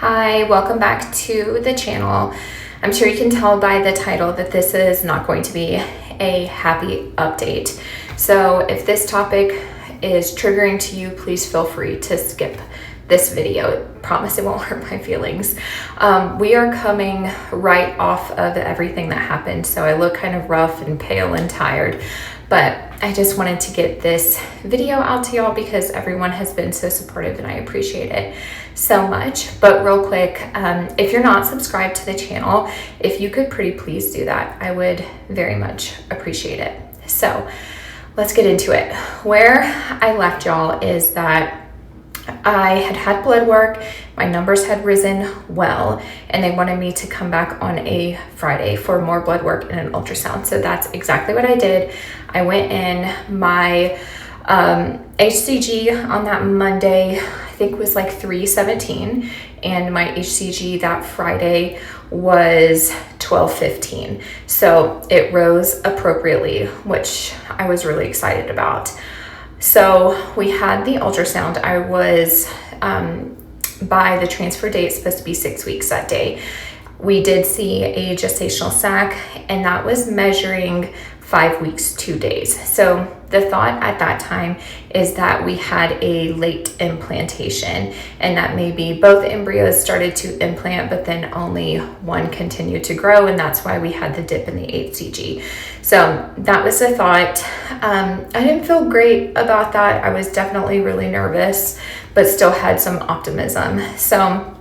Hi, welcome back to the channel. I'm sure you can tell by the title that this is not going to be a happy update. So if this topic is triggering to you, please feel free to skip this video. I promise it won't hurt my feelings. We are coming right off of everything that happened, so I look kind of rough and pale and tired, but I just wanted to get this video out to y'all because everyone has been so supportive and I appreciate it so much. But real quick, if you're not subscribed to the channel, if you could pretty please do that, I would very much appreciate it. So let's get into it. Where I left y'all is that I had blood work, my numbers had risen well, and they wanted me to come back on a Friday for more blood work and an ultrasound. So that's exactly what I did. I went in, my HCG on that Monday, I think was like 317, and my HCG that Friday was 1215. So it rose appropriately, which I was really excited about. So we had the ultrasound. I was, by the transfer date, supposed to be 6 weeks that day. We did see a gestational sac, and that was measuring 5 weeks, 2 days. So the thought at that time is that we had a late implantation and that maybe both embryos started to implant, but then only one continued to grow. And that's why we had the dip in the HCG. So that was the thought. I didn't feel great about that. I was definitely really nervous, but still had some optimism. So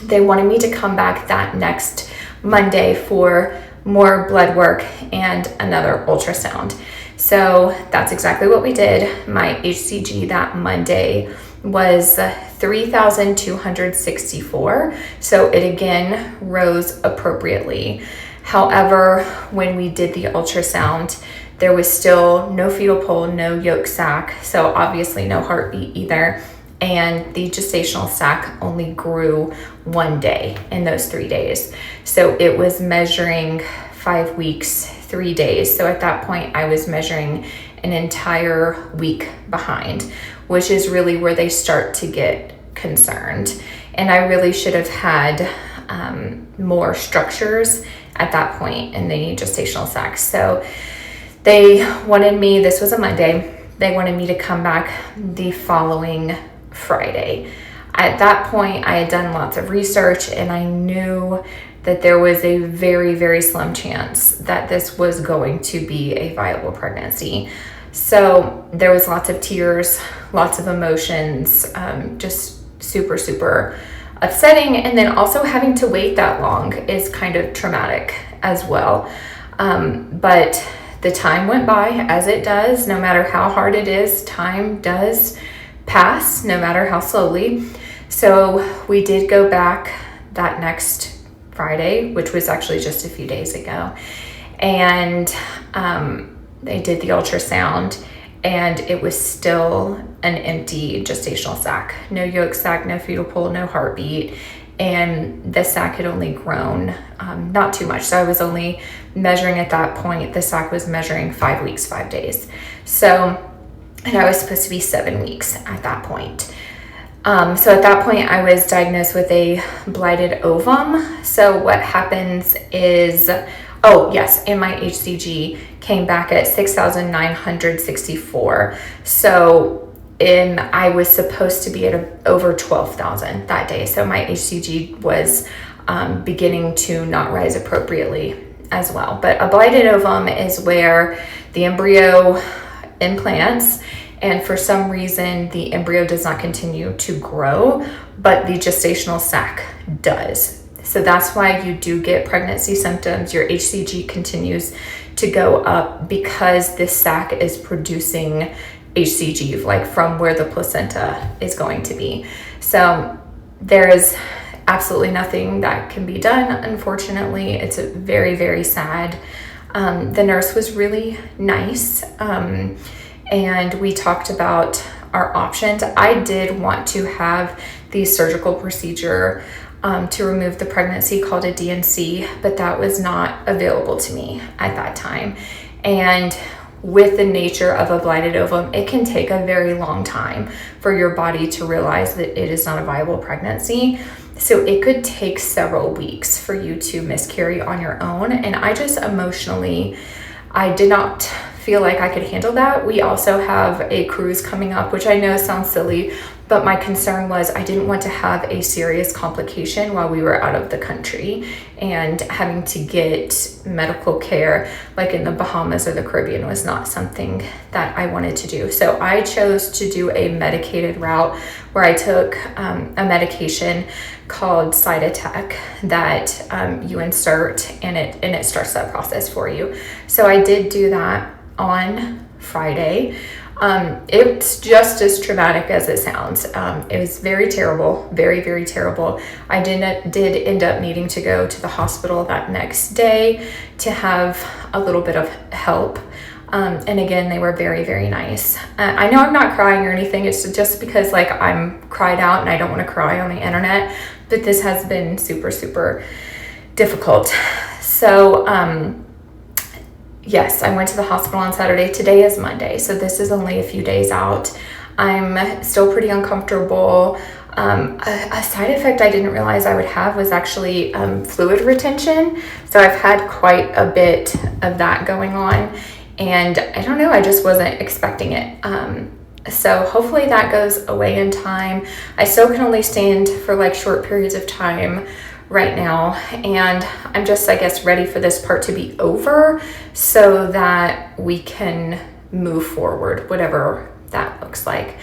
they wanted me to come back that next Monday for more blood work and another ultrasound. So that's exactly what we did. My HCG that Monday was 3,264. So it again rose appropriately. However, when we did the ultrasound, there was still no fetal pole, no yolk sac. So obviously no heartbeat either. And the gestational sac only grew 1 day in those 3 days. So it was measuring 5 weeks, 3 days. So at that point, I was measuring an entire week behind, which is really where they start to get concerned. And I really should have had more structures at that point in the gestational sac. So they wanted me, this was a Monday, they wanted me to come back the following Friday. At that point, I had done lots of research and I knew that there was a very, very slim chance that this was going to be a viable pregnancy. So there was lots of tears, lots of emotions, just super, super upsetting. And then also having to wait that long is kind of traumatic as well. But the time went by as it does. No matter how hard it is, time does pass, no matter how slowly. So we did go back that next Friday, which was actually just a few days ago. And they did the ultrasound and it was still an empty gestational sac. No yolk sac, no fetal pole, no heartbeat. And the sac had only grown not too much. So I was only measuring at that point, the sac was measuring 5 weeks, 5 days. So, and I was supposed to be 7 weeks at that point. So at that point, I was diagnosed with a blighted ovum. So what happens is, oh yes, and my HCG came back at 6,964. So I was supposed to be at over 12,000 that day. So my HCG was beginning to not rise appropriately as well. But a blighted ovum is where the embryo implants, and for some reason, the embryo does not continue to grow, but the gestational sac does. So that's why you do get pregnancy symptoms. Your HCG continues to go up because this sac is producing HCG, like from where the placenta is going to be. So there is absolutely nothing that can be done, unfortunately. It's very, very sad. The nurse was really nice. And we talked about our options. I did want to have the surgical procedure to remove the pregnancy called a DNC, but that was not available to me at that time. And with the nature of a blighted ovum, it can take a very long time for your body to realize that it is not a viable pregnancy. So it could take several weeks for you to miscarry on your own. And I just emotionally, I did not feel like I could handle that. We also have a cruise coming up, which I know sounds silly, but my concern was I didn't want to have a serious complication while we were out of the country and having to get medical care like in the Bahamas or the Caribbean was not something that I wanted to do. So I chose to do a medicated route where I took a medication called Cytotec that you insert and it starts that process for you. So I did do that on Friday. It's just as traumatic as it sounds. It was very terrible, very, very terrible. I did end up needing to go to the hospital that next day to have a little bit of help. And again, they were very, very nice. I know I'm not crying or anything. It's just because like I'm cried out and I don't want to cry on the internet, but this has been super, super difficult. So, yes, I went to the hospital on Saturday. Today is Monday, so this is only a few days out. I'm still pretty uncomfortable. A side effect I didn't realize I would have was actually fluid retention. So I've had quite a bit of that going on, and I don't know, I just wasn't expecting it. So hopefully that goes away in time. I still can only stand for like short periods of time right now, and I'm just, I guess, ready for this part to be over so that we can move forward, whatever that looks like.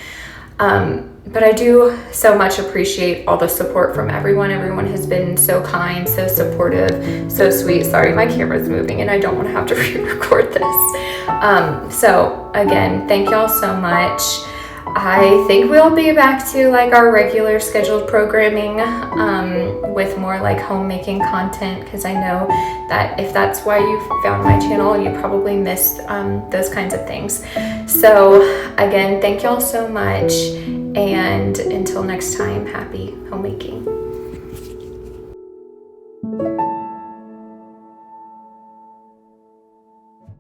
But I do so much appreciate all the support from everyone. Everyone has been so kind, so supportive, so sweet. Sorry, my camera's moving and I don't want to have to re-record this. So again, thank y'all so much. I think we'll be back to like our regular scheduled programming with more like homemaking content, because I know that if that's why you found my channel, you probably missed those kinds of things. So again, thank y'all so much, and until next time, happy homemaking.